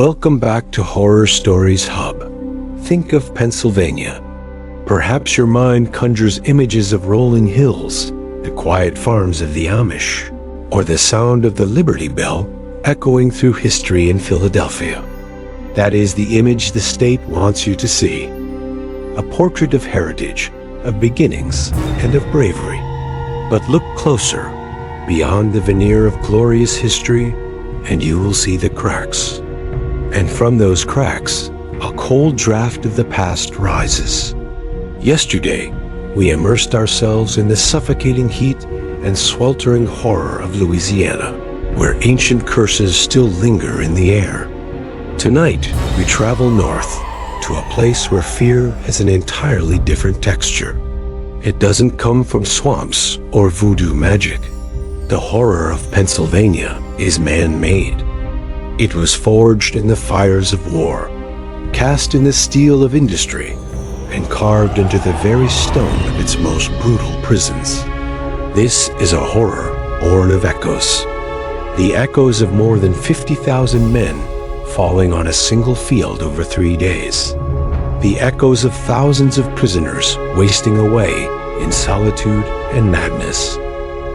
Welcome back to Horror Stories Hub. Think of Pennsylvania. Perhaps your mind conjures images of rolling hills, the quiet farms of the Amish, or the sound of the Liberty Bell echoing through history in Philadelphia. That is the image the state wants you to see. A portrait of heritage, of beginnings, and of bravery. But look closer, beyond the veneer of glorious history, and you will see the cracks. And from those cracks, a cold draft of the past rises. Yesterday, we immersed ourselves in the suffocating heat and sweltering horror of Louisiana, where ancient curses still linger in the air. Tonight, we travel north to a place where fear has an entirely different texture. It doesn't come from swamps or voodoo magic. The horror of Pennsylvania is man-made. It was forged in the fires of war, cast in the steel of industry, and carved into the very stone of its most brutal prisons. This is a horror born of echoes. The echoes of more than 50,000 men falling on a single field over 3 days. The echoes of thousands of prisoners wasting away in solitude and madness.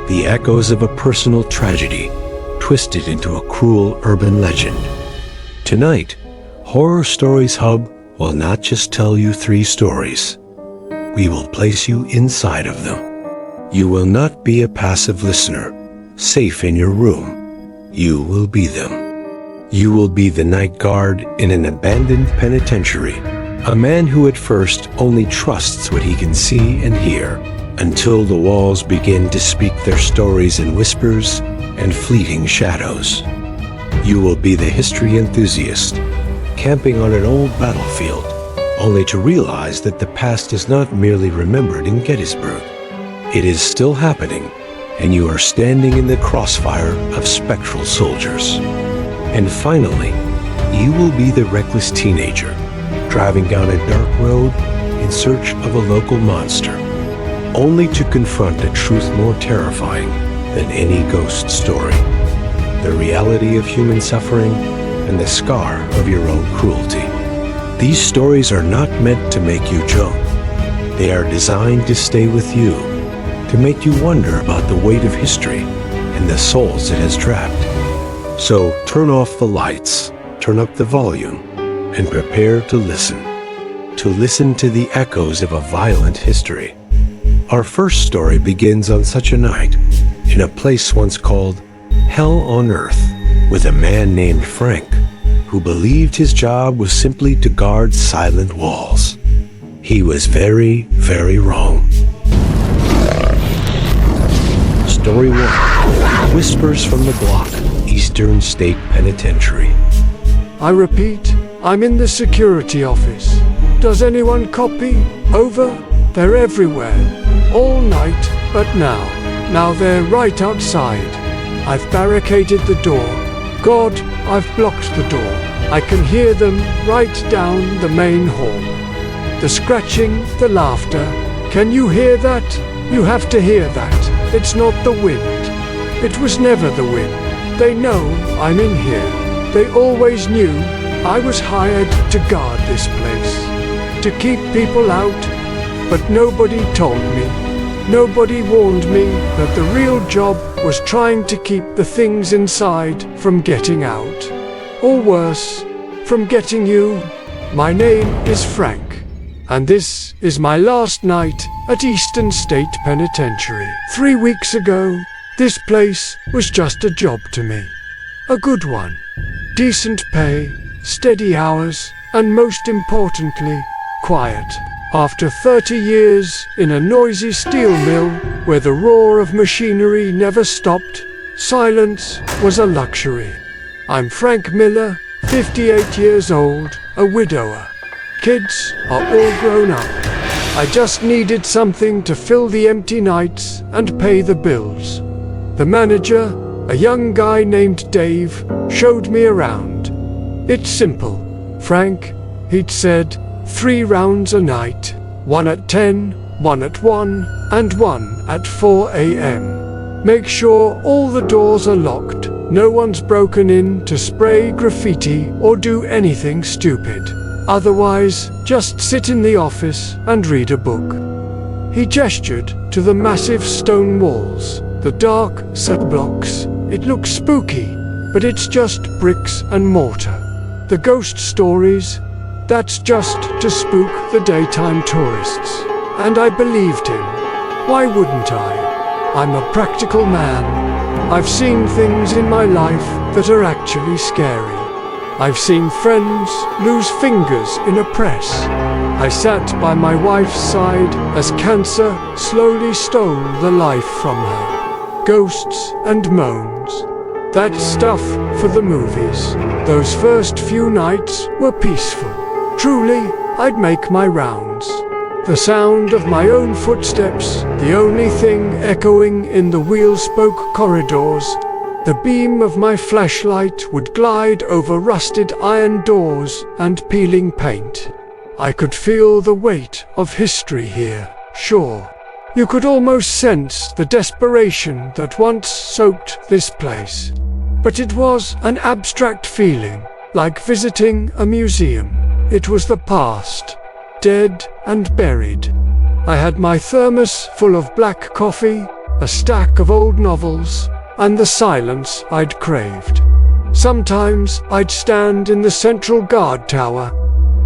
The echoes of a personal tragedy twisted into a cruel urban legend. Tonight, Horror Stories Hub will not just tell you 3 stories. We will place you inside of them. You will not be a passive listener, safe in your room. You will be them. You will be the night guard in an abandoned penitentiary, a man who at first only trusts what he can see and hear, until the walls begin to speak their stories in whispers and fleeting shadows. You will be the history enthusiast, camping on an old battlefield, only to realize that the past is not merely remembered in Gettysburg. It is still happening, and you are standing in the crossfire of spectral soldiers. And finally, you will be the reckless teenager, driving down a dark road in search of a local monster, only to confront a truth more terrifying than any ghost story. The reality of human suffering and the scar of your own cruelty. These stories are not meant to make you jump. They are designed to stay with you, to make you wonder about the weight of history and the souls it has trapped. So turn off the lights, turn up the volume, and prepare to listen to the echoes of a violent history. Our first story begins on such a night, in a place once called Hell on Earth, with a man named Frank, who believed his job was simply to guard silent walls. He was very, very wrong. Story 1. Whispers from the Block, Eastern State Penitentiary. I repeat, I'm in the security office. Does anyone copy? Over? They're everywhere. All night, but now they're right outside. I've barricaded the door. God, I've blocked the door. I can hear them right down the main hall. The scratching, the laughter. Can you hear that? You have to hear that. It's not the wind. It was never the wind. They know I'm in here. They always knew I was hired to guard this place, to keep people out, but nobody told me. Nobody warned me that the real job was trying to keep the things inside from getting out. Or worse, from getting you. My name is Frank, and this is my last night at Eastern State Penitentiary. 3 weeks ago, this place was just a job to me. A good one. Decent pay, steady hours, and most importantly, quiet. After 30 years in a noisy steel mill where the roar of machinery never stopped, silence was a luxury. I'm Frank Miller, 58 years old, a widower. Kids are all grown up. I just needed something to fill the empty nights and pay the bills. The manager, a young guy named Dave, showed me around. It's simple, Frank, he'd said. 3 rounds a night, 1 at 10, 1 at 1, and 1 at 4 a.m. Make sure all the doors are locked, No one's broken in to spray graffiti or do anything stupid. Otherwise, just sit in the office and read a book." He gestured to the massive stone walls, the dark cellblocks. "It looks spooky, but it's just bricks and mortar. The ghost stories, that's just to spook the daytime tourists." And I believed him. Why wouldn't I? I'm a practical man. I've seen things in my life that are actually scary. I've seen friends lose fingers in a press. I sat by my wife's side as cancer slowly stole the life from her. Ghosts and moans. That's stuff for the movies. Those first few nights were peaceful. Truly, I'd make my rounds. The sound of my own footsteps, the only thing echoing in the wheel-spoke corridors. The beam of my flashlight would glide over rusted iron doors and peeling paint. I could feel the weight of history here, sure. You could almost sense the desperation that once soaked this place. But it was an abstract feeling, like visiting a museum. It was the past, dead and buried. I had my thermos full of black coffee, a stack of old novels, and the silence I'd craved. Sometimes I'd stand in the central guard tower,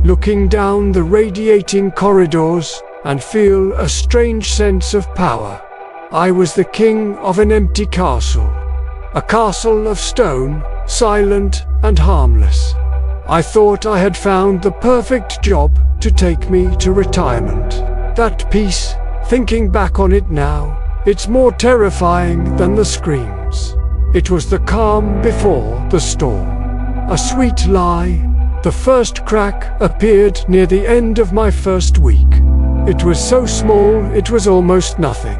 looking down the radiating corridors, and feel a strange sense of power. I was the king of an empty castle. A castle of stone, silent and harmless. I thought I had found the perfect job to take me to retirement. That peace, thinking back on it now, it's more terrifying than the screams. It was the calm before the storm. A sweet lie. The first crack appeared near the end of my first week. It was so small it was almost nothing.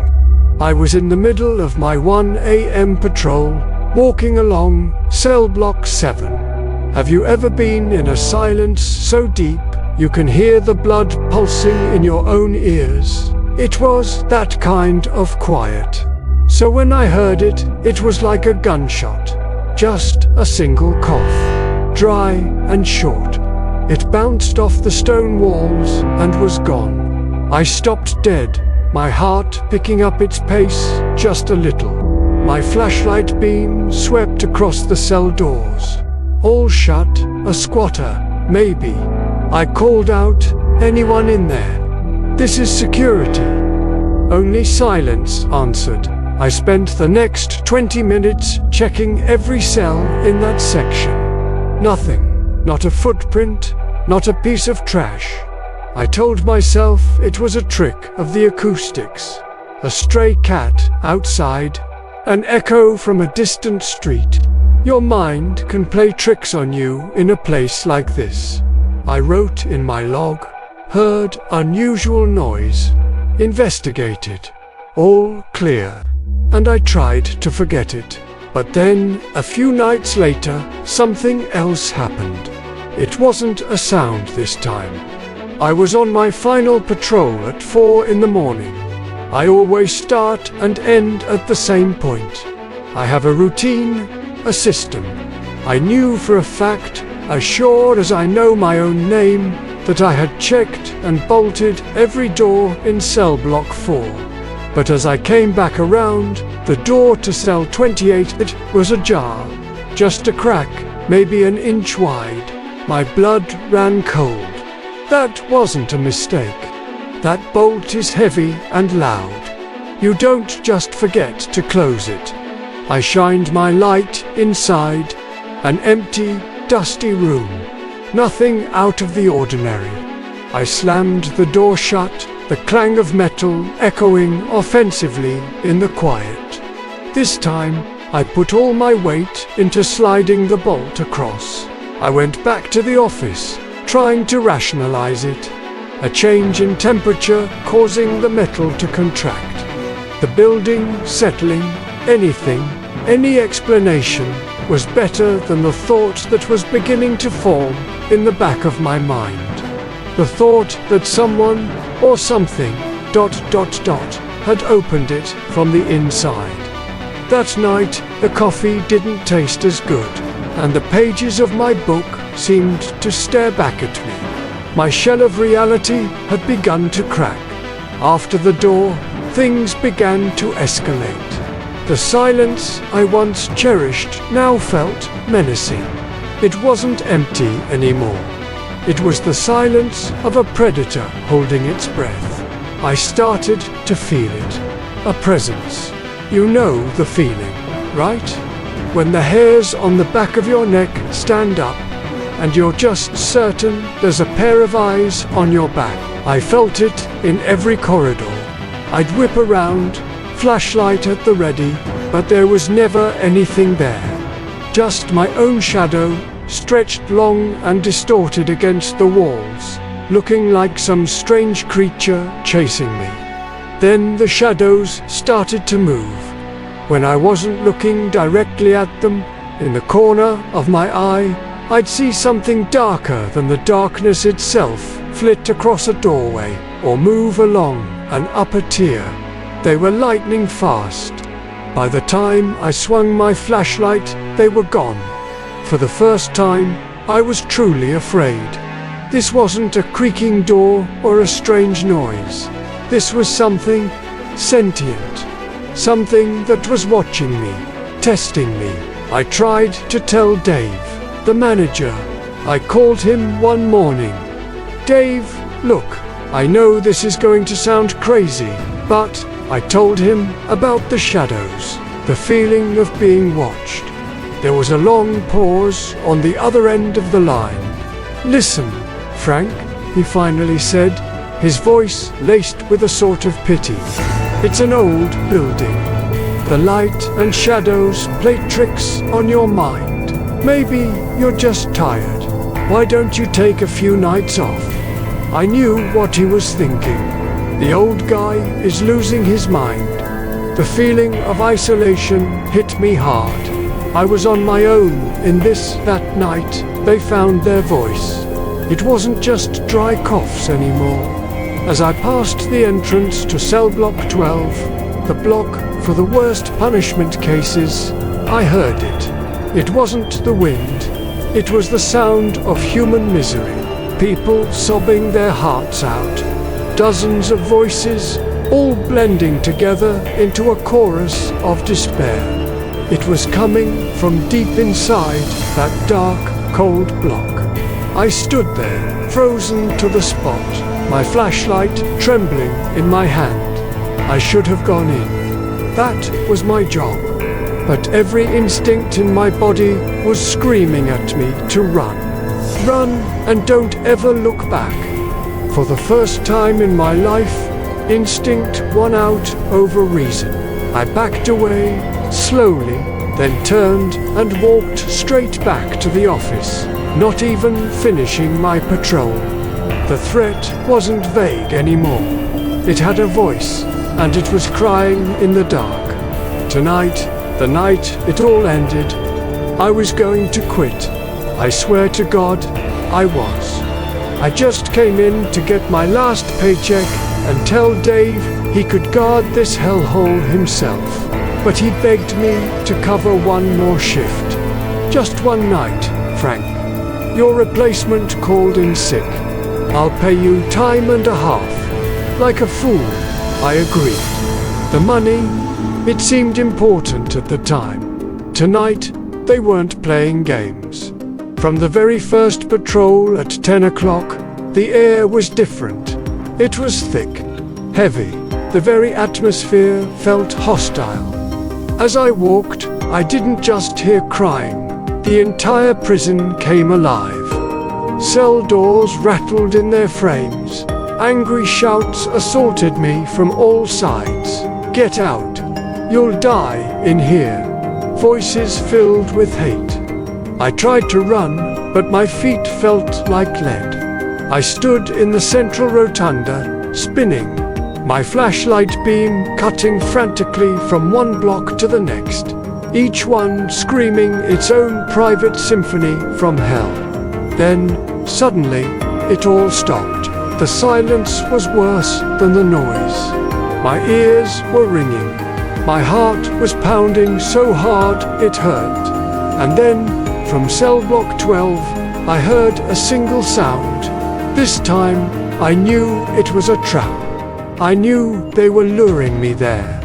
I was in the middle of my 1 a.m. patrol, walking along Cellblock 7. Have you ever been in a silence so deep you can hear the blood pulsing in your own ears? It was that kind of quiet. So when I heard it, it was like a gunshot. Just a single cough, dry and short. It bounced off the stone walls and was gone. I stopped dead, my heart picking up its pace just a little. My flashlight beam swept across the cell doors. All shut, a squatter, maybe. I called out, "Anyone in there? This is security." Only silence answered. I spent the next 20 minutes checking every cell in that section. Nothing, not a footprint, not a piece of trash. I told myself it was a trick of the acoustics. A stray cat outside, an echo from a distant street. Your mind can play tricks on you in a place like this. I wrote in my log, heard unusual noise, investigated, all clear. And I tried to forget it. But then, a few nights later, something else happened. It wasn't a sound this time. I was on my final patrol at 4 in the morning. I always start and end at the same point. I have a routine, a system. I knew for a fact, as sure as I know my own name, that I had checked and bolted every door in Cellblock 4. But as I came back around, the door to cell 28 was ajar. Just a crack, maybe an inch wide. My blood ran cold. That wasn't a mistake. That bolt is heavy and loud. You don't just forget to close it. I shined my light inside, an empty, dusty room. Nothing out of the ordinary. I slammed the door shut, the clang of metal echoing offensively in the quiet. This time, I put all my weight into sliding the bolt across. I went back to the office, trying to rationalize it. A change in temperature causing the metal to contract. The building settling, anything, any explanation was better than the thought that was beginning to form in the back of my mind. The thought that someone or something ... had opened it from the inside. That night, the coffee didn't taste as good, and the pages of my book seemed to stare back at me. My shell of reality had begun to crack. After the door, things began to escalate. The silence I once cherished now felt menacing. It wasn't empty anymore. It was the silence of a predator holding its breath. I started to feel it. A presence. You know the feeling, right? When the hairs on the back of your neck stand up, and you're just certain there's a pair of eyes on your back. I felt it in every corridor. I'd whip around, flashlight at the ready, but there was never anything there. Just my own shadow, stretched long and distorted against the walls, looking like some strange creature chasing me. Then the shadows started to move. When I wasn't looking directly at them, in the corner of my eye, I'd see something darker than the darkness itself flit across a doorway or move along an upper tier. They were lightning fast. By the time I swung my flashlight, they were gone. For the first time, I was truly afraid. This wasn't a creaking door or a strange noise. This was something sentient, something that was watching me, testing me. I tried to tell Dave, the manager. I called him one morning. Dave, look, I know this is going to sound crazy, but I told him about the shadows, the feeling of being watched. There was a long pause on the other end of the line. Listen, Frank, he finally said, his voice laced with a sort of pity. It's an old building. The light and shadows play tricks on your mind. Maybe you're just tired. Why don't you take a few nights off? I knew what he was thinking. The old guy is losing his mind. The feeling of isolation hit me hard. I was on my own in this that night. They found their voice. It wasn't just dry coughs anymore. As I passed the entrance to Cellblock 12, the block for the worst punishment cases, I heard it. It wasn't the wind. It was the sound of human misery. People sobbing their hearts out. Dozens of voices, all blending together into a chorus of despair. It was coming from deep inside that dark, cold block. I stood there, frozen to the spot, my flashlight trembling in my hand. I should have gone in. That was my job. But every instinct in my body was screaming at me to run. Run and don't ever look back. For the first time in my life, instinct won out over reason. I backed away, slowly, then turned and walked straight back to the office, not even finishing my patrol. The threat wasn't vague anymore. It had a voice, and it was crying in the dark. Tonight, the night it all ended, I was going to quit. I swear to God, I was. I just came in to get my last paycheck and tell Dave he could guard this hellhole himself. But he begged me to cover one more shift. Just one night, Frank. Your replacement called in sick. I'll pay you time and a half. Like a fool, I agreed. The money, it seemed important at the time. Tonight, they weren't playing games. From the very first patrol at 10 o'clock, the air was different. It was thick, heavy. The very atmosphere felt hostile. As I walked, I didn't just hear crying. The entire prison came alive. Cell doors rattled in their frames. Angry shouts assaulted me from all sides. Get out. You'll die in here. Voices filled with hate. I tried to run, but my feet felt like lead. I stood in the central rotunda, spinning, my flashlight beam cutting frantically from one block to the next, each one screaming its own private symphony from hell. Then, suddenly, it all stopped. The silence was worse than the noise. My ears were ringing. My heart was pounding so hard it hurt. And then, from Cellblock 12, I heard a single sound. This time, I knew it was a trap. I knew they were luring me there.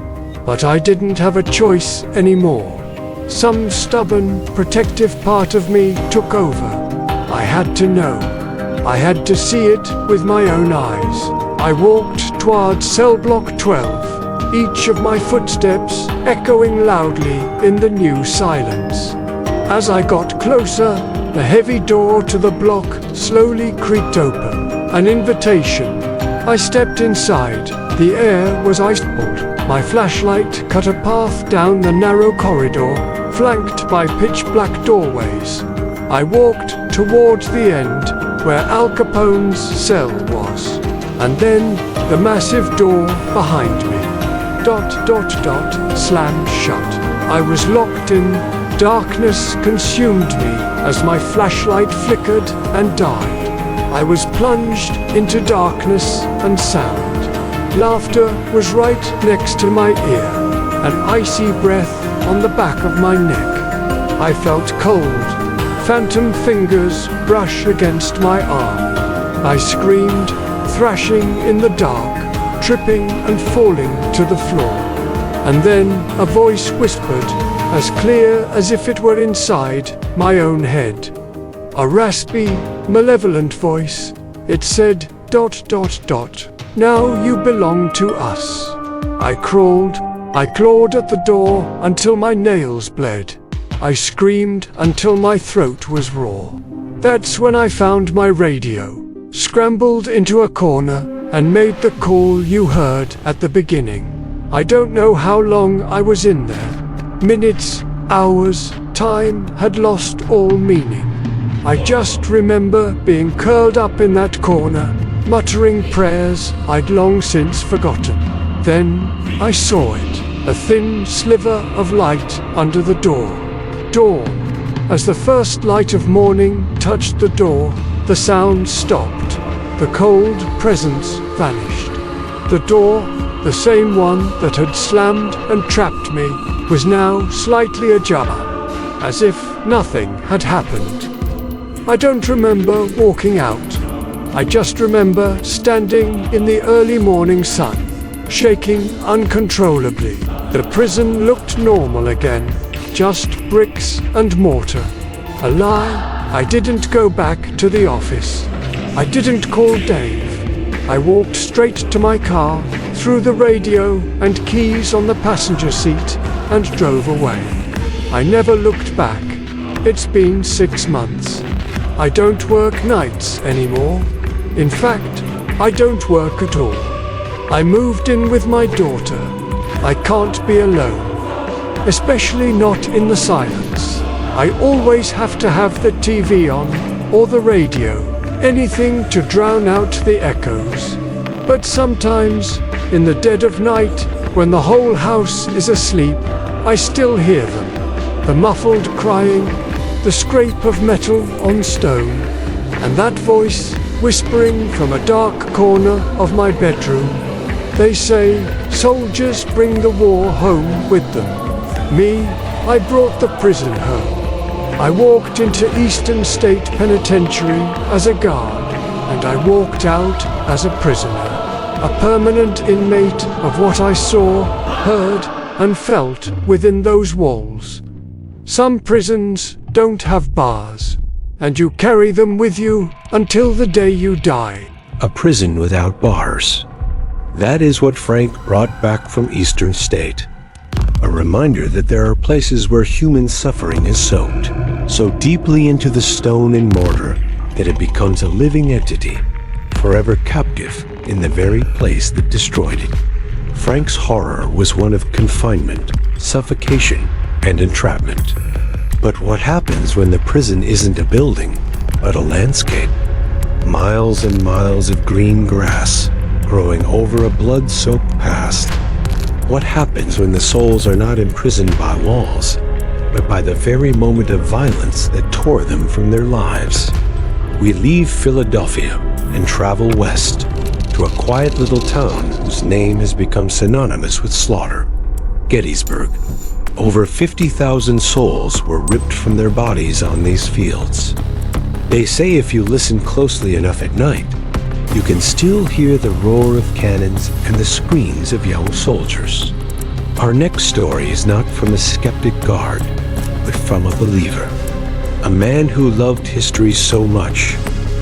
But I didn't have a choice anymore. Some stubborn, protective part of me took over. I had to know. I had to see it with my own eyes. I walked towards Cellblock 12, each of my footsteps echoing loudly in the new silence. As I got closer, the heavy door to the block slowly creaked open. An invitation. I stepped inside. The air was ice-cold. My flashlight cut a path down the narrow corridor, flanked by pitch-black doorways. I walked towards the end, where Al Capone's cell was. And then, the massive door behind me. Slammed shut. I was locked in. Darkness consumed me as my flashlight flickered and died. I was plunged into darkness and sound. Laughter was right next to my ear, an icy breath on the back of my neck. I felt cold. Phantom fingers brush against my arm. I screamed, thrashing in the dark, tripping and falling to the floor. And then a voice whispered, as clear as if it were inside my own head. A raspy, malevolent voice. It said, ... Now you belong to us. I crawled. I clawed at the door until my nails bled. I screamed until my throat was raw. That's when I found my radio, scrambled into a corner, and made the call you heard at the beginning. I don't know how long I was in there. Minutes, hours, time had lost all meaning. I just remember being curled up in that corner, muttering prayers I'd long since forgotten. Then I saw it, a thin sliver of light under the door. Dawn. As the first light of morning touched the door, the sound stopped. The cold presence vanished. The door, the same one that had slammed and trapped me, was now slightly ajar, as if nothing had happened. I don't remember walking out. I just remember standing in the early morning sun, shaking uncontrollably. The prison looked normal again, just bricks and mortar. A lie, I didn't go back to the office. I didn't call Dave. I walked straight to my car, threw the radio and keys on the passenger seat, and drove away. I never looked back. It's been 6 months. I don't work nights anymore. In fact, I don't work at all. I moved in with my daughter. I can't be alone. Especially not in the silence. I always have to have the TV on, or the radio, anything to drown out the echoes. But sometimes, in the dead of night, when the whole house is asleep, I still hear them. The muffled crying, the scrape of metal on stone, and that voice whispering from a dark corner of my bedroom. They say soldiers bring the war home with them. Me, I brought the prison home. I walked into Eastern State Penitentiary as a guard, and I walked out as a prisoner, a permanent inmate of what I saw, heard, and felt within those walls. Some prisons don't have bars, and you carry them with you until the day you die. A prison without bars. That is what Frank brought back from Eastern State. A reminder that there are places where human suffering is soaked so deeply into the stone and mortar that it becomes a living entity, forever captive in the very place that destroyed it. Frank's horror was one of confinement, suffocation, and entrapment. But what happens when the prison isn't a building, but a landscape? Miles and miles of green grass growing over a blood-soaked past. What happens when the souls are not imprisoned by walls, but by the very moment of violence that tore them from their lives? We leave Philadelphia and travel west to a quiet little town whose name has become synonymous with slaughter. Gettysburg. Over 50,000 souls were ripped from their bodies on these fields. They say if you listen closely enough at night, you can still hear the roar of cannons and the screams of young soldiers. Our next story is not from a skeptic guard, but from a believer. A man who loved history so much,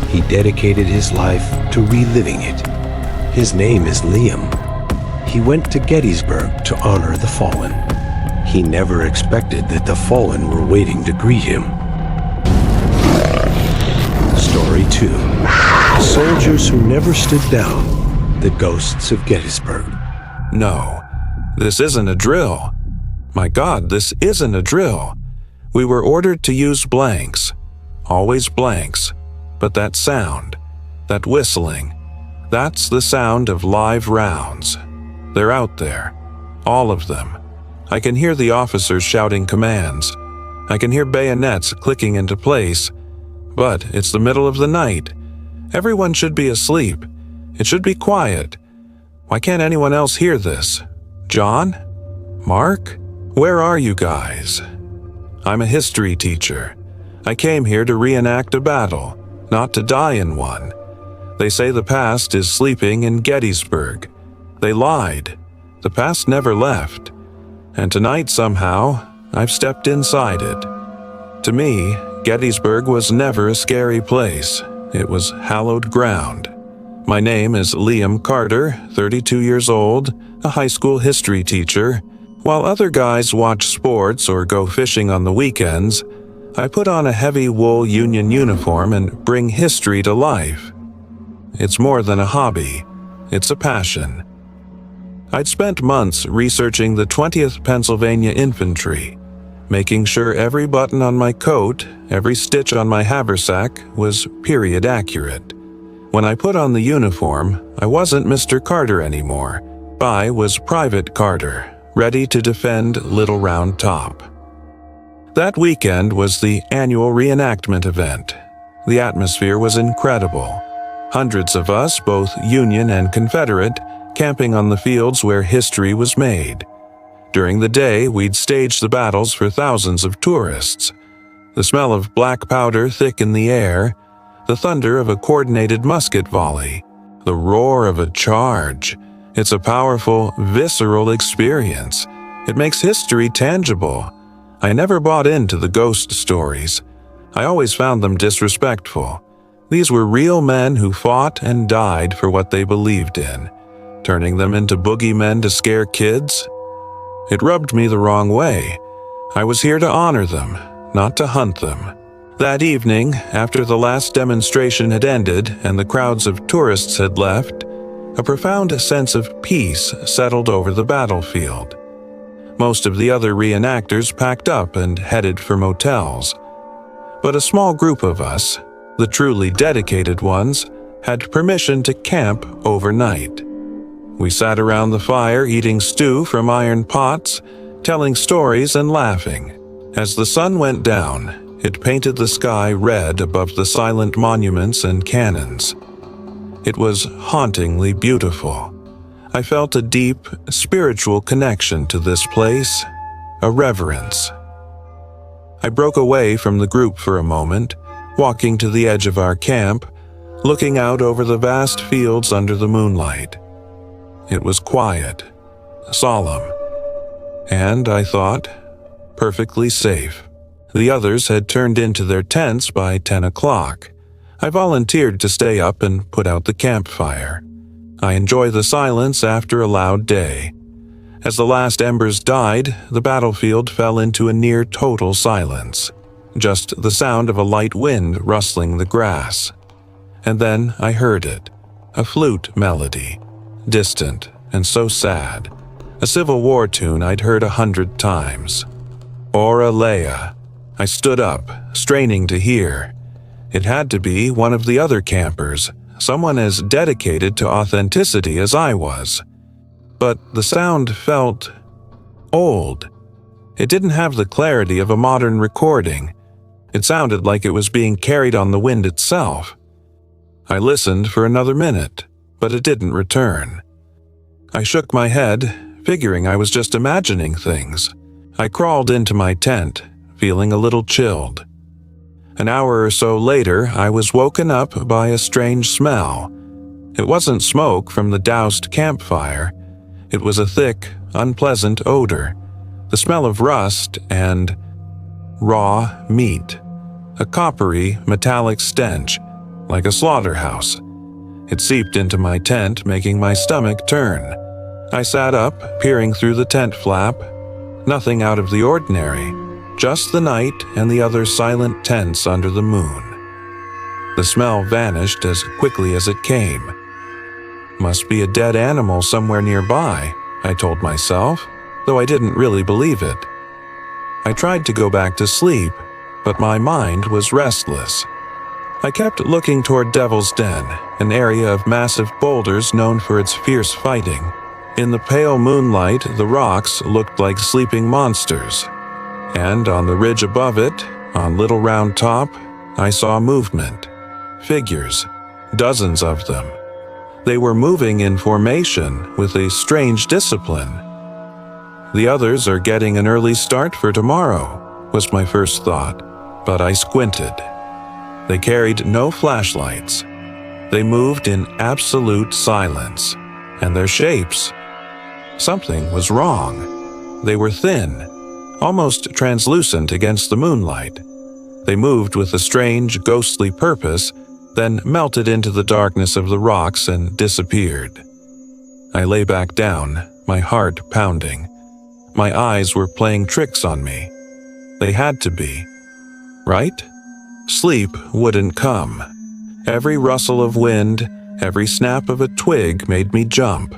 he dedicated his life to reliving it. His name is Liam. He went to Gettysburg to honor the fallen. He never expected that the fallen were waiting to greet him. Story 2. Soldiers who never stood down. The ghosts of Gettysburg. No, this isn't a drill. My God, this isn't a drill. We were ordered to use blanks. Always blanks. But that sound, that whistling, that's the sound of live rounds. They're out there. All of them. I can hear the officers shouting commands. I can hear bayonets clicking into place. But it's the middle of the night. Everyone should be asleep. It should be quiet. Why can't anyone else hear this? John? Mark? Where are you guys? I'm a history teacher. I came here to reenact a battle, not to die in one. They say the past is sleeping in Gettysburg. They lied. The past never left. And tonight, somehow, I've stepped inside it. To me, Gettysburg was never a scary place. It was hallowed ground. My name is Liam Carter, 32 years old, a high school history teacher. While other guys watch sports or go fishing on the weekends, I put on a heavy wool Union uniform and bring history to life. It's more than a hobby. It's a passion. I'd spent months researching the 20th Pennsylvania Infantry, making sure every button on my coat, every stitch on my haversack was period accurate. When I put on the uniform, I wasn't Mr. Carter anymore. I was Private Carter, ready to defend Little Round Top. That weekend was the annual reenactment event. The atmosphere was incredible. Hundreds of us, both Union and Confederate, camping on the fields where history was made. During the day, we'd stage the battles for thousands of tourists. The smell of black powder thick in the air, the thunder of a coordinated musket volley, the roar of a charge. It's a powerful, visceral experience. It makes history tangible. I never bought into the ghost stories. I always found them disrespectful. These were real men who fought and died for what they believed in. Turning them into boogeymen to scare kids? It rubbed me the wrong way. I was here to honor them, not to hunt them. That evening, after the last demonstration had ended and the crowds of tourists had left, a profound sense of peace settled over the battlefield. Most of the other reenactors packed up and headed for motels. But a small group of us, the truly dedicated ones, had permission to camp overnight. We sat around the fire eating stew from iron pots, telling stories and laughing. As the sun went down, it painted the sky red above the silent monuments and cannons. It was hauntingly beautiful. I felt a deep, spiritual connection to this place, a reverence. I broke away from the group for a moment, walking to the edge of our camp, looking out over the vast fields under the moonlight. It was quiet, solemn, and, I thought, perfectly safe. The others had turned into their tents by 10 o'clock. I volunteered to stay up and put out the campfire. I enjoy the silence after a loud day. As the last embers died, the battlefield fell into a near total silence, just the sound of a light wind rustling the grass. And then I heard it, a flute melody, distant and so sad, a Civil War tune I'd heard 100 times. Ora Leia. I stood up, straining to hear. It had to be one of the other campers, someone as dedicated to authenticity as I was. But the sound felt old. It didn't have the clarity of a modern recording. It sounded like it was being carried on the wind itself. I listened for another minute, but it didn't return. I shook my head, figuring I was just imagining things. I crawled into my tent, feeling a little chilled. An hour or so later, I was woken up by a strange smell. It wasn't smoke from the doused campfire. It was a thick, unpleasant odor, the smell of rust and raw meat, a coppery, metallic stench, like a slaughterhouse. It seeped into my tent, making my stomach turn. I sat up, peering through the tent flap. Nothing out of the ordinary, just the night and the other silent tents under the moon. The smell vanished as quickly as it came. Must be a dead animal somewhere nearby, I told myself, though I didn't really believe it. I tried to go back to sleep, but my mind was restless. I kept looking toward Devil's Den, an area of massive boulders known for its fierce fighting. In the pale moonlight, the rocks looked like sleeping monsters. And on the ridge above it, on Little Round Top, I saw movement. Figures, dozens of them. They were moving in formation with a strange discipline. The others are getting an early start for tomorrow, was my first thought, but I squinted. They carried no flashlights. They moved in absolute silence, and their shapes. Something was wrong. They were thin, almost translucent against the moonlight. They moved with a strange, ghostly purpose, then melted into the darkness of the rocks and disappeared. I lay back down, my heart pounding. My eyes were playing tricks on me. They had to be. Right? Sleep wouldn't come. Every rustle of wind, every snap of a twig made me jump.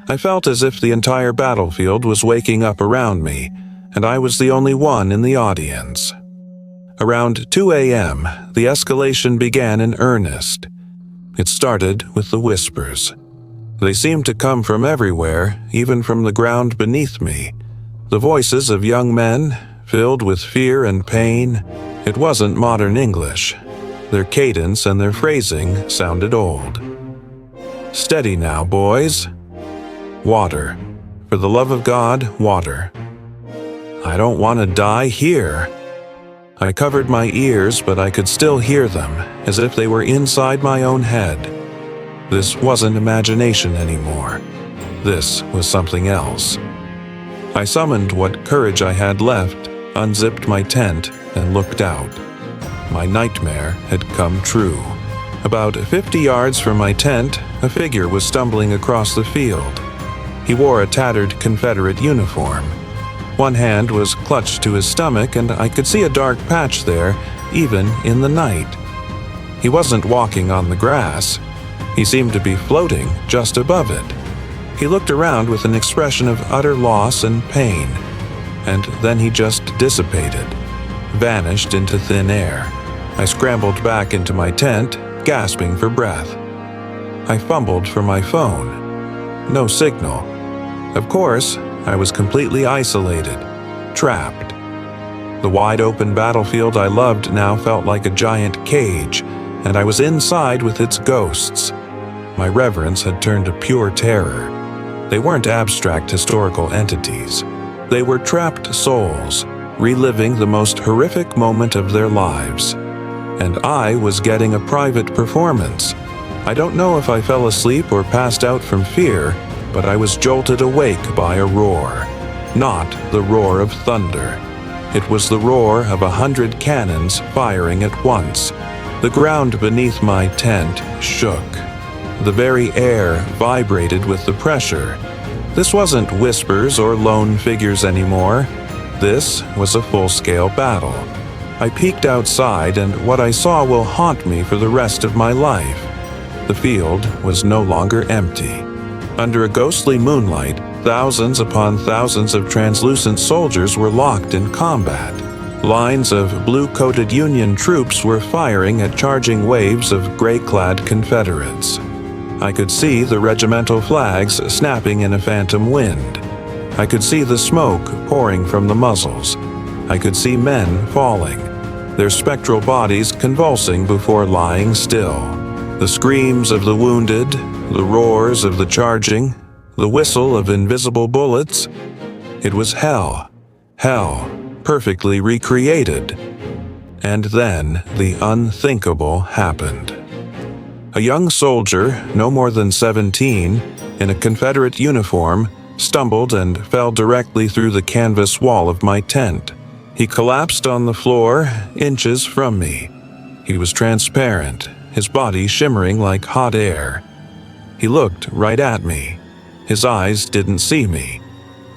I felt as if the entire battlefield was waking up around me, and I was the only one in the audience. Around 2 a.m., the escalation began in earnest. It started with the whispers. They seemed to come from everywhere, even from the ground beneath me. The voices of young men, filled with fear and pain. It wasn't modern English. Their cadence and their phrasing sounded old. "Steady now, boys. Water. For the love of God, water. I don't want to die here." I covered my ears, but I could still hear them, as if they were inside my own head. This wasn't imagination anymore. This was something else. I summoned what courage I had left, unzipped my tent, and looked out. My nightmare had come true. About 50 yards from my tent, a figure was stumbling across the field. He wore a tattered Confederate uniform. One hand was clutched to his stomach, and I could see a dark patch there, even in the night. He wasn't walking on the grass. He seemed to be floating just above it. He looked around with an expression of utter loss and pain, and then he just dissipated, vanished into thin air. I scrambled back into my tent, gasping for breath. I fumbled for my phone. No signal. Of course, I was completely isolated, trapped. The wide-open battlefield I loved now felt like a giant cage, and I was inside with its ghosts. My reverence had turned to pure terror. They weren't abstract historical entities. They were trapped souls, reliving the most horrific moment of their lives. And I was getting a private performance. I don't know if I fell asleep or passed out from fear, but I was jolted awake by a roar. Not the roar of thunder. It was the roar of 100 cannons firing at once. The ground beneath my tent shook. The very air vibrated with the pressure. This wasn't whispers or lone figures anymore. This was a full-scale battle. I peeked outside, and what I saw will haunt me for the rest of my life. The field was no longer empty. Under a ghostly moonlight, thousands upon thousands of translucent soldiers were locked in combat. Lines of blue-coated Union troops were firing at charging waves of gray-clad Confederates. I could see the regimental flags snapping in a phantom wind. I could see the smoke pouring from the muzzles. I could see men falling, their spectral bodies convulsing before lying still. The screams of the wounded, the roars of the charging, the whistle of invisible bullets. It was hell. Hell, perfectly recreated. And then the unthinkable happened. A young soldier, no more than 17, in a Confederate uniform, stumbled and fell directly through the canvas wall of my tent. He collapsed on the floor, inches from me. He was transparent, his body shimmering like hot air. He looked right at me. His eyes didn't see me.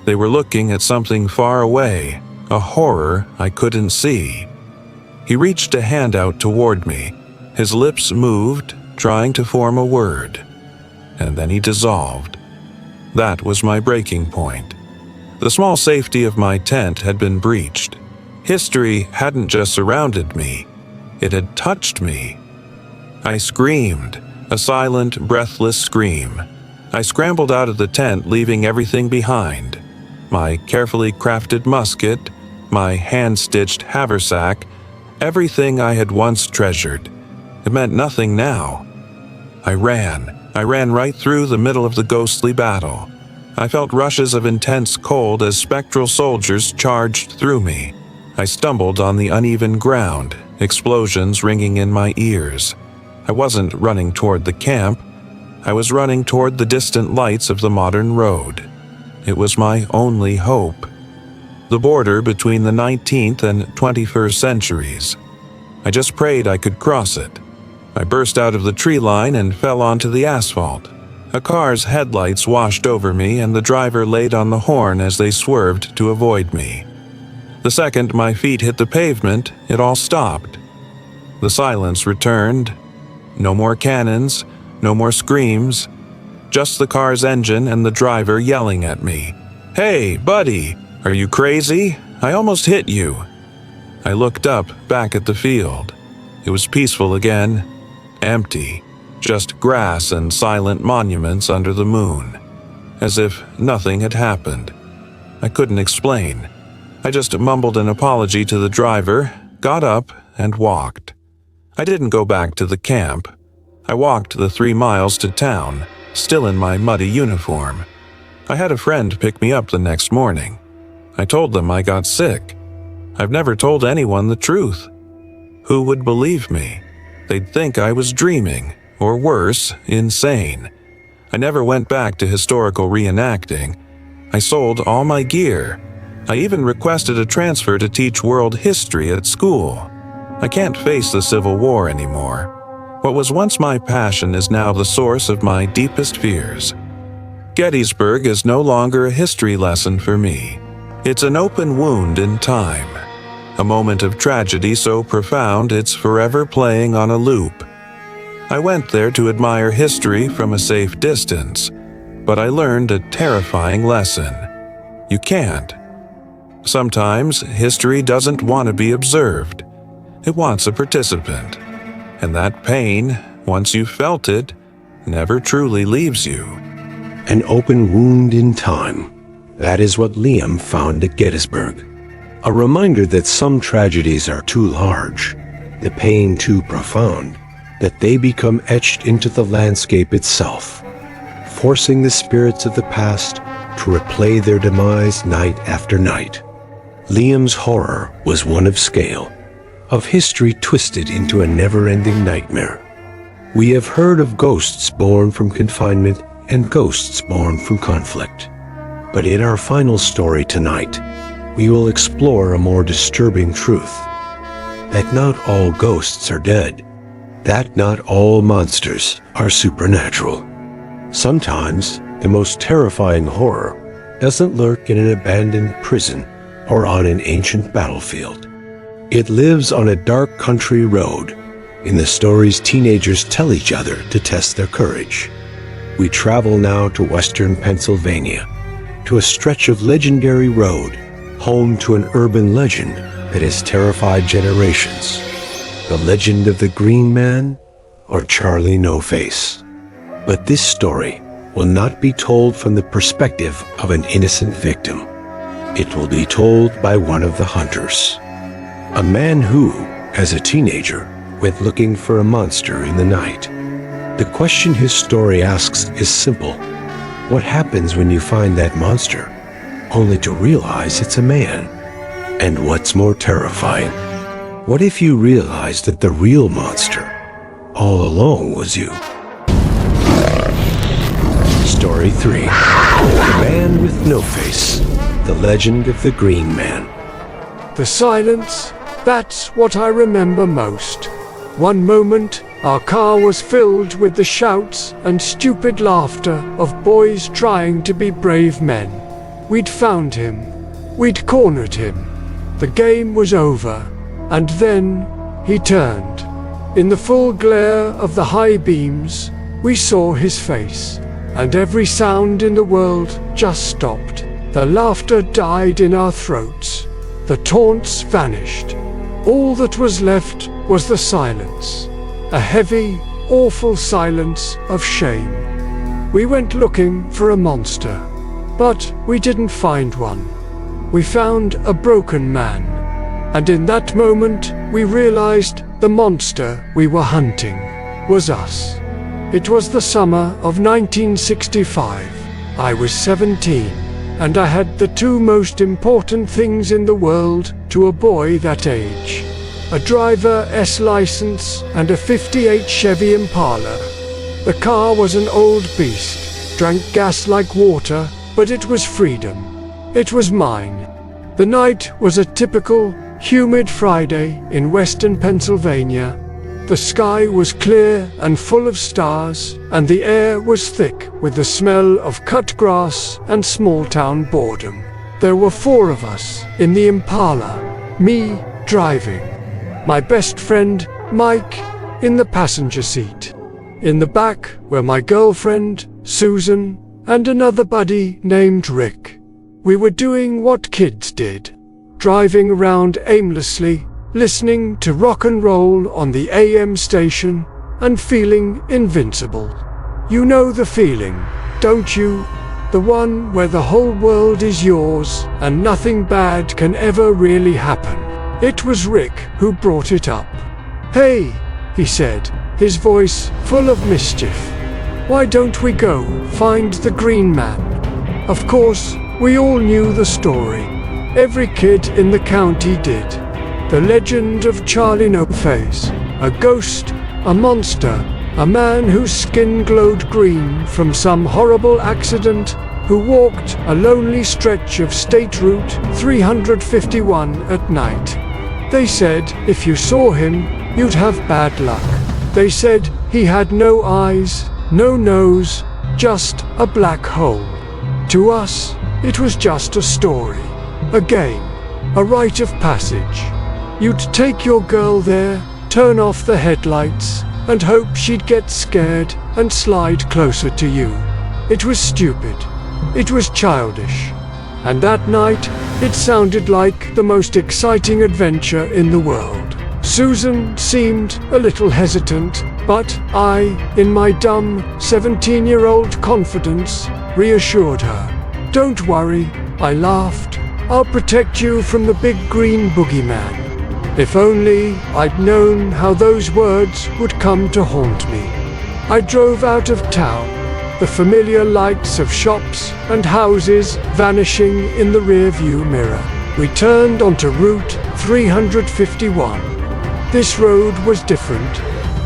They were looking at something far away, a horror I couldn't see. He reached a hand out toward me. His lips moved, trying to form a word. And then he dissolved. That was my breaking point. The small safety of my tent had been breached. History hadn't just surrounded me, it had touched me. I screamed, a silent, breathless scream. I scrambled out of the tent, leaving everything behind. My carefully crafted musket, my hand-stitched haversack, everything I had once treasured. It meant nothing now. I ran right through the middle of the ghostly battle. I felt rushes of intense cold as spectral soldiers charged through me. I stumbled on the uneven ground, explosions ringing in my ears. I wasn't running toward the camp. I was running toward the distant lights of the modern road. It was my only hope. The border between the 19th and 21st centuries. I just prayed I could cross it. I burst out of the tree line and fell onto the asphalt. A car's headlights washed over me, and the driver laid on the horn as they swerved to avoid me. The second my feet hit the pavement, it all stopped. The silence returned. No more cannons, no more screams. Just the car's engine and the driver yelling at me. "Hey, buddy, are you crazy? I almost hit you." I looked up, back at the field. It was peaceful again. Empty. Just grass and silent monuments under the moon. As if nothing had happened. I couldn't explain. I just mumbled an apology to the driver, got up, and walked. I didn't go back to the camp. I walked the 3 miles to town, still in my muddy uniform. I had a friend pick me up the next morning. I told them I got sick. I've never told anyone the truth. Who would believe me? They'd think I was dreaming, or worse, insane. I never went back to historical reenacting. I sold all my gear. I even requested a transfer to teach world history at school. I can't face the Civil War anymore. What was once my passion is now the source of my deepest fears. Gettysburg is no longer a history lesson for me. It's an open wound in time. A moment of tragedy so profound it's forever playing on a loop. I went there to admire history from a safe distance, but I learned a terrifying lesson. You can't. Sometimes history doesn't want to be observed. It wants a participant. And that pain, once you've felt it, never truly leaves you. An open wound in time. That is what Liam found at Gettysburg. A reminder that some tragedies are too large, the pain too profound, that they become etched into the landscape itself, forcing the spirits of the past to replay their demise night after night. Liam's horror was one of scale, of history twisted into a never-ending nightmare. We have heard of ghosts born from confinement and ghosts born from conflict. But in our final story tonight, we will explore a more disturbing truth. That not all ghosts are dead. That not all monsters are supernatural. Sometimes, the most terrifying horror doesn't lurk in an abandoned prison or on an ancient battlefield. It lives on a dark country road, in the stories teenagers tell each other to test their courage. We travel now to western Pennsylvania, to a stretch of legendary road, home to an urban legend that has terrified generations. The legend of the Green Man or Charlie No Face. But this story will not be told from the perspective of an innocent victim. It will be told by one of the hunters. A man who, as a teenager, went looking for a monster in the night. The question his story asks is simple. What happens when you find that monster, only to realize it's a man? And what's more terrifying, what if you realize that the real monster all along was you? Story 3. The Man with No Face. The Legend of the Green Man. The silence, that's what I remember most. One moment, our car was filled with the shouts and stupid laughter of boys trying to be brave men. We'd found him. We'd cornered him. The game was over. And then he turned. In the full glare of the high beams, we saw his face, and every sound in the world just stopped. The laughter died in our throats. The taunts vanished. All that was left was the silence, a heavy, awful silence of shame. We went looking for a monster, but we didn't find one. We found a broken man, and in that moment we realized the monster we were hunting was us. It was the summer of 1965. I was 17. And I had the two most important things in the world to a boy that age: a driver's license and a '58 Chevy Impala. The car was an old beast, drank gas like water, but it was freedom. It was mine. The night was a typical, humid Friday in western Pennsylvania. The sky was clear and full of stars, and the air was thick with the smell of cut grass and small-town boredom. There were 4 of us in the Impala, me driving, my best friend, Mike, in the passenger seat. In the back were my girlfriend, Susan, and another buddy named Rick. We were doing what kids did, driving around aimlessly, listening to rock and roll on the AM station, and feeling invincible. You know the feeling, don't you? The one where the whole world is yours and nothing bad can ever really happen. It was Rick who brought it up. "Hey," he said, his voice full of mischief. "Why don't we go find the Green Man?" Of course, we all knew the story. Every kid in the county did. The legend of Charlie No Face, a ghost, a monster, a man whose skin glowed green from some horrible accident, who walked a lonely stretch of State Route 351 at night. They said if you saw him, you'd have bad luck. They said he had no eyes, no nose, just a black hole. To us, it was just a story, a game, a rite of passage. You'd take your girl there, turn off the headlights, and hope she'd get scared and slide closer to you. It was stupid. It was childish. And that night, it sounded like the most exciting adventure in the world. Susan seemed a little hesitant, but I, in my dumb 17-year-old confidence, reassured her. "Don't worry," I laughed. "I'll protect you from the big green boogeyman." If only I'd known how those words would come to haunt me. I drove out of town, the familiar lights of shops and houses vanishing in the rearview mirror. We turned onto Route 351. This road was different.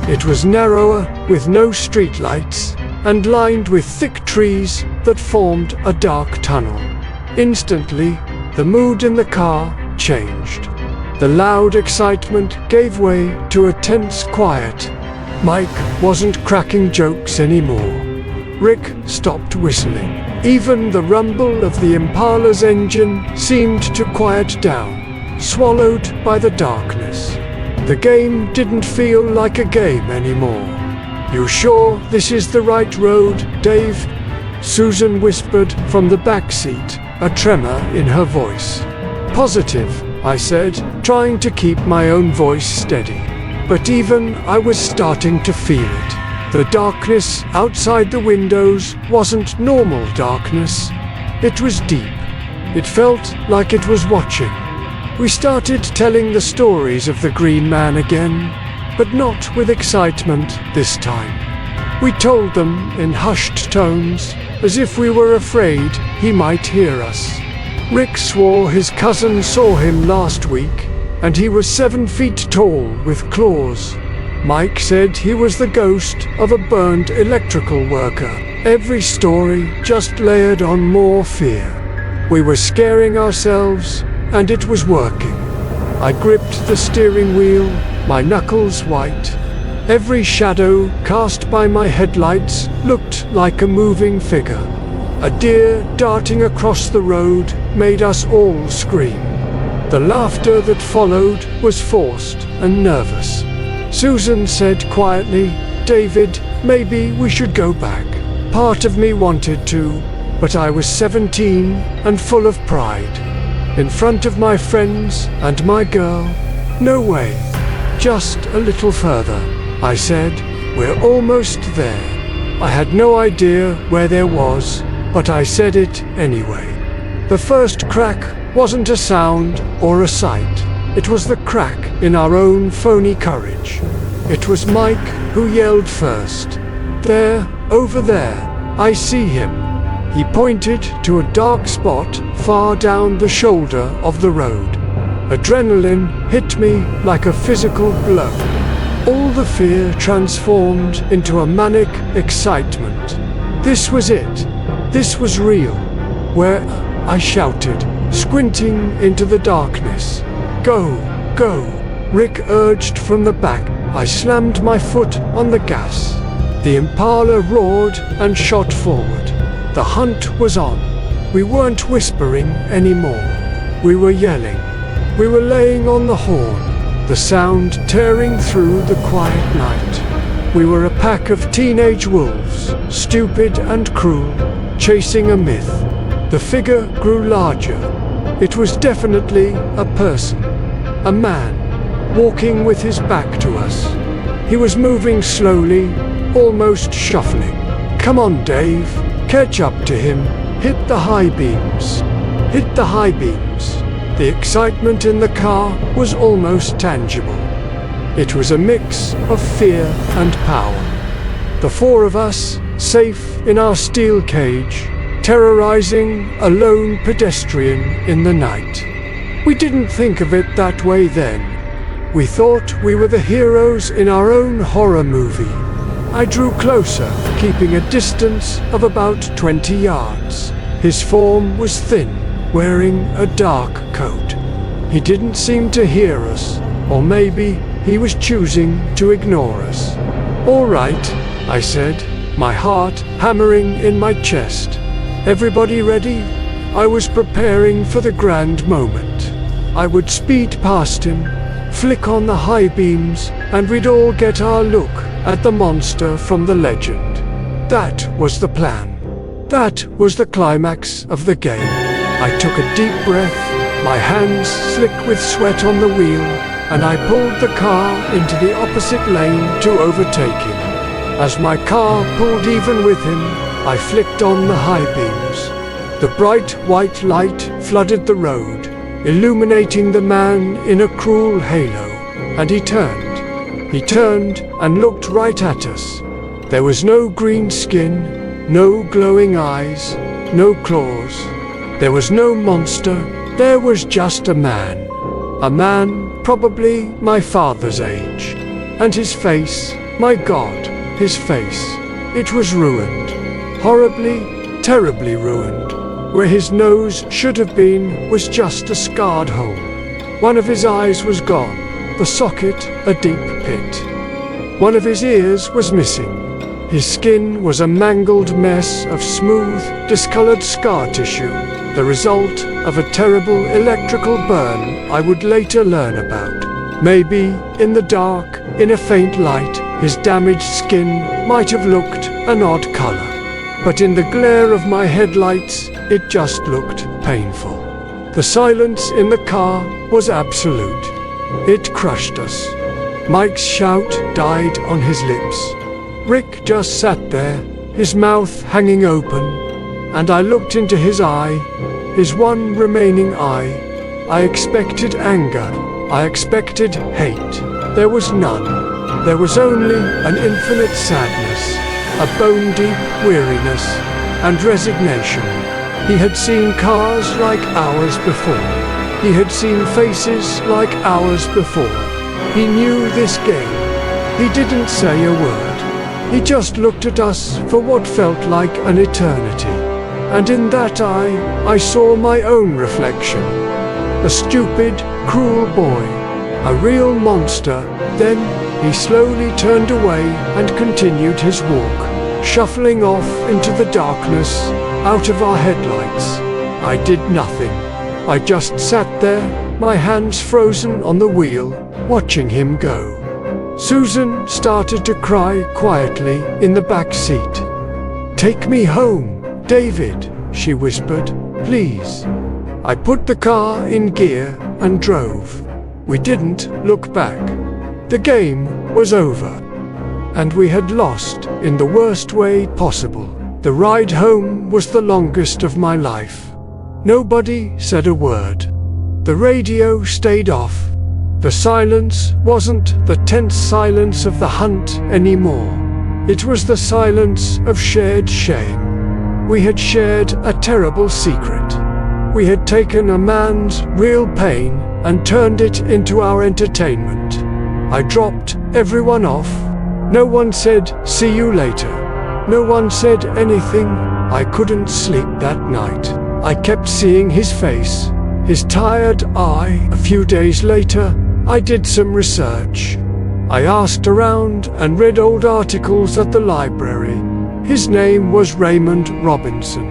It was narrower, with no streetlights, and lined with thick trees that formed a dark tunnel. Instantly, the mood in the car changed. The loud excitement gave way to a tense quiet. Mike wasn't cracking jokes anymore. Rick stopped whistling. Even the rumble of the Impala's engine seemed to quiet down, swallowed by the darkness. The game didn't feel like a game anymore. "You sure this is the right road, Dave?" Susan whispered from the back seat, a tremor in her voice. "Positive," I said, trying to keep my own voice steady. But even I was starting to feel it. The darkness outside the windows wasn't normal darkness. It was deep. It felt like it was watching. We started telling the stories of the Green Man again, but not with excitement this time. We told them in hushed tones, as if we were afraid he might hear us. Rick swore his cousin saw him last week, and he was 7 feet tall with claws. Mike said he was the ghost of a burned electrical worker. Every story just layered on more fear. We were scaring ourselves, and it was working. I gripped the steering wheel, my knuckles white. Every shadow cast by my headlights looked like a moving figure. A deer darting across the road made us all scream. The laughter that followed was forced and nervous. Susan said quietly, "David, maybe we should go back." Part of me wanted to, but I was 17 and full of pride. In front of my friends and my girl, no way. Just a little further, I said. We're almost there. I had no idea where there was, but I said it anyway. The first crack wasn't a sound or a sight. It was the crack in our own phony courage. It was Mike who yelled first. "There, over there, I see him." He pointed to a dark spot far down the shoulder of the road. Adrenaline hit me like a physical blow. All the fear transformed into a manic excitement. This was it. This was real. "Where?" I shouted, squinting into the darkness. "Go, go," Rick urged from the back. I slammed my foot on the gas. The Impala roared and shot forward. The hunt was on. We weren't whispering anymore. We were yelling. We were laying on the horn, the sound tearing through the quiet night. We were a pack of teenage wolves, stupid and cruel, chasing a myth. The figure grew larger. It was definitely a person, a man, walking with his back to us. He was moving slowly, almost shuffling. "Come on, Dave, catch up to him. Hit the high beams. Hit the high beams." The excitement in the car was almost tangible. It was a mix of fear and power. The four of us, safe in our steel cage, terrorizing a lone pedestrian in the night. We didn't think of it that way then. We thought we were the heroes in our own horror movie. I drew closer, keeping a distance of about 20 yards. His form was thin, wearing a dark coat. He didn't seem to hear us, or maybe he was choosing to ignore us. "All right," I said, my heart hammering in my chest. "Everybody ready?" I was preparing for the grand moment. I would speed past him, flick on the high beams, and we'd all get our look at the monster from the legend. That was the plan. That was the climax of the game. I took a deep breath, my hands slick with sweat on the wheel, and I pulled the car into the opposite lane to overtake him. As my car pulled even with him, I flicked on the high beams. The bright white light flooded the road, illuminating the man in a cruel halo, and he turned. He turned and looked right at us. There was no green skin, no glowing eyes, no claws. There was no monster, there was just a man. A man probably my father's age. And his face, my God, his face. It was ruined. Horribly, terribly ruined. Where his nose should have been was just a scarred hole. One of his eyes was gone, the socket a deep pit. One of his ears was missing. His skin was a mangled mess of smooth, discolored scar tissue, the result of a terrible electrical burn I would later learn about. Maybe, in the dark, in a faint light, his damaged skin might have looked an odd color. But in the glare of my headlights, it just looked painful. The silence in the car was absolute. It crushed us. Mike's shout died on his lips. Rick just sat there, his mouth hanging open, and I looked into his eye, his one remaining eye. I expected anger. I expected hate. There was none. There was only an infinite sadness. a bone-deep weariness and resignation. He had seen cars like ours before. He had seen faces like ours before. He knew this game. He didn't say a word. He just looked at us for what felt like an eternity. And in that eye, I saw my own reflection. A stupid, cruel boy. A real monster. Then he slowly turned away and continued his walk, shuffling off into the darkness, out of our headlights. I did nothing. I just sat there, my hands frozen on the wheel, watching him go. Susan started to cry quietly in the back seat. "Take me home, David," she whispered, "please." I put the car in gear and drove. We didn't look back. The game was over. And we had lost in the worst way possible. The ride home was the longest of my life. Nobody said a word. The radio stayed off. The silence wasn't the tense silence of the hunt anymore. It was the silence of shared shame. We had shared a terrible secret. We had taken a man's real pain and turned it into our entertainment. I dropped everyone off. No one said, "See you later." No one said anything. I couldn't sleep that night. I kept seeing his face, his tired eye. A few days later, I did some research. I asked around and read old articles at the library. His name was Raymond Robinson.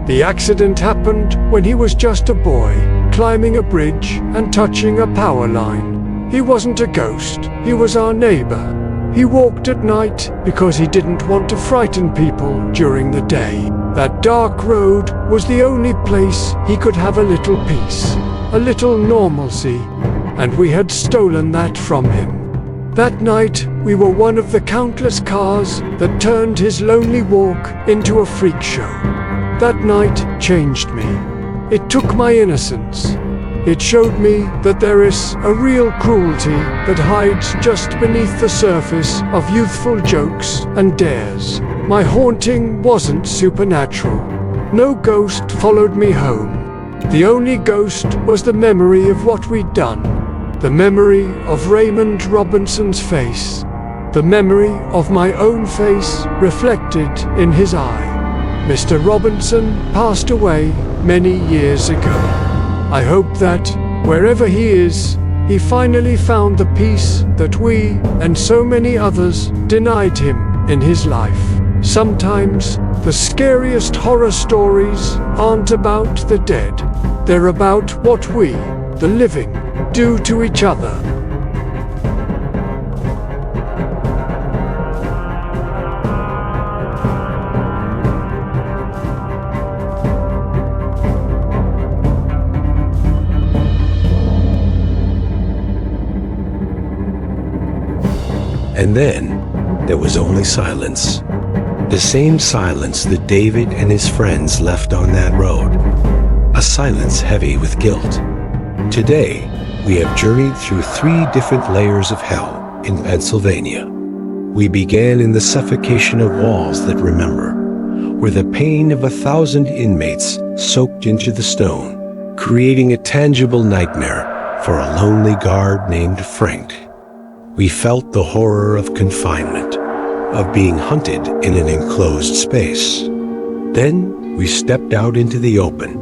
The accident happened when he was just a boy, climbing a bridge and touching a power line. He wasn't a ghost, he was our neighbor. He walked at night because he didn't want to frighten people during the day. That dark road was the only place he could have a little peace, a little normalcy, and we had stolen that from him. That night, we were one of the countless cars that turned his lonely walk into a freak show. That night changed me. It took my innocence. It showed me that there is a real cruelty that hides just beneath the surface of youthful jokes and dares. My haunting wasn't supernatural. No ghost followed me home. The only ghost was the memory of what we'd done. The memory of Raymond Robinson's face. The memory of my own face reflected in his eye. Mr. Robinson passed away many years ago. I hope that, wherever he is, he finally found the peace that we, and so many others, denied him in his life. Sometimes, the scariest horror stories aren't about the dead. They're about what we, the living, do to each other. And then, there was only silence. The same silence that David and his friends left on that road. A silence heavy with guilt. Today, we have journeyed through 3 different layers of hell in Pennsylvania. We began in the suffocation of walls that remember, where the pain of 1,000 inmates soaked into the stone, creating a tangible nightmare for a lonely guard named Frank. We felt the horror of confinement, of being hunted in an enclosed space. Then we stepped out into the open,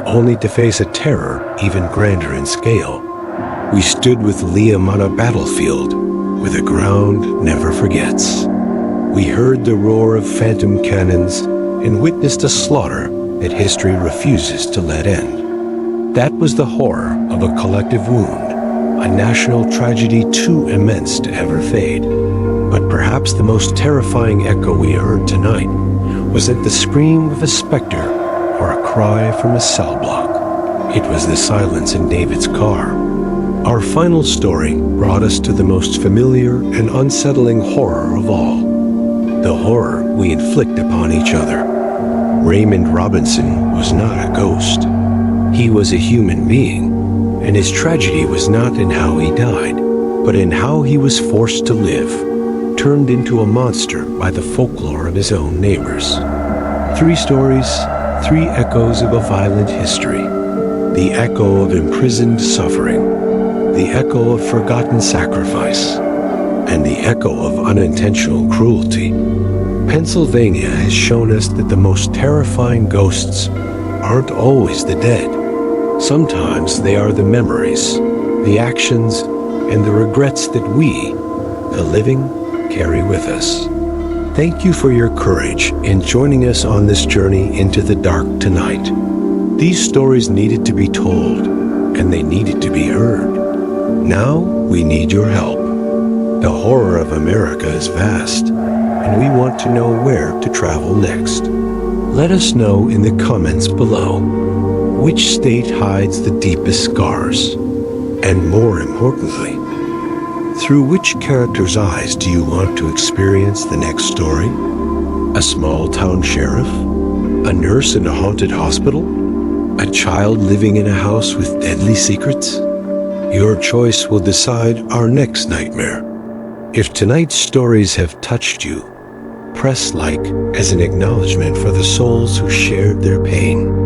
only to face a terror even grander in scale. We stood with Liam on a battlefield where the ground never forgets. We heard the roar of phantom cannons and witnessed a slaughter that history refuses to let end. That was the horror of a collective wound, a national tragedy too immense to ever fade. But perhaps the most terrifying echo we heard tonight was that the scream of a specter or a cry from a cell block. It was the silence in David's car. Our final story brought us to the most familiar and unsettling horror of all, the horror we inflict upon each other. Raymond Robinson was not a ghost. He was a human being, and his tragedy was not in how he died, but in how he was forced to live. turned into a monster by the folklore of his own neighbors. 3 stories, 3 echoes of a violent history. The echo of imprisoned suffering, the echo of forgotten sacrifice, and the echo of unintentional cruelty. Pennsylvania has shown us that the most terrifying ghosts aren't always the dead. Sometimes they are the memories, the actions, and the regrets that we, the living, carry with us. Thank you for your courage in joining us on this journey into the dark tonight. These stories needed to be told, and they needed to be heard. Now we need your help. The horror of America is vast, and we want to know where to travel next. Let us know in the comments below which state hides the deepest scars, and more importantly, through which character's eyes do you want to experience the next story? A small-town sheriff? A nurse in a haunted hospital? A child living in a house with deadly secrets? Your choice will decide our next nightmare. If tonight's stories have touched you, press like as an acknowledgement for the souls who shared their pain.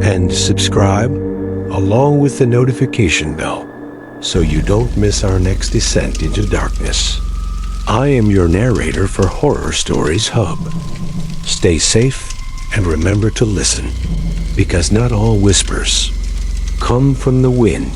And subscribe along with the notification bell so you don't miss our next descent into darkness. I am your narrator for Horror Stories Hub. Stay safe and remember to listen, because not all whispers come from the wind.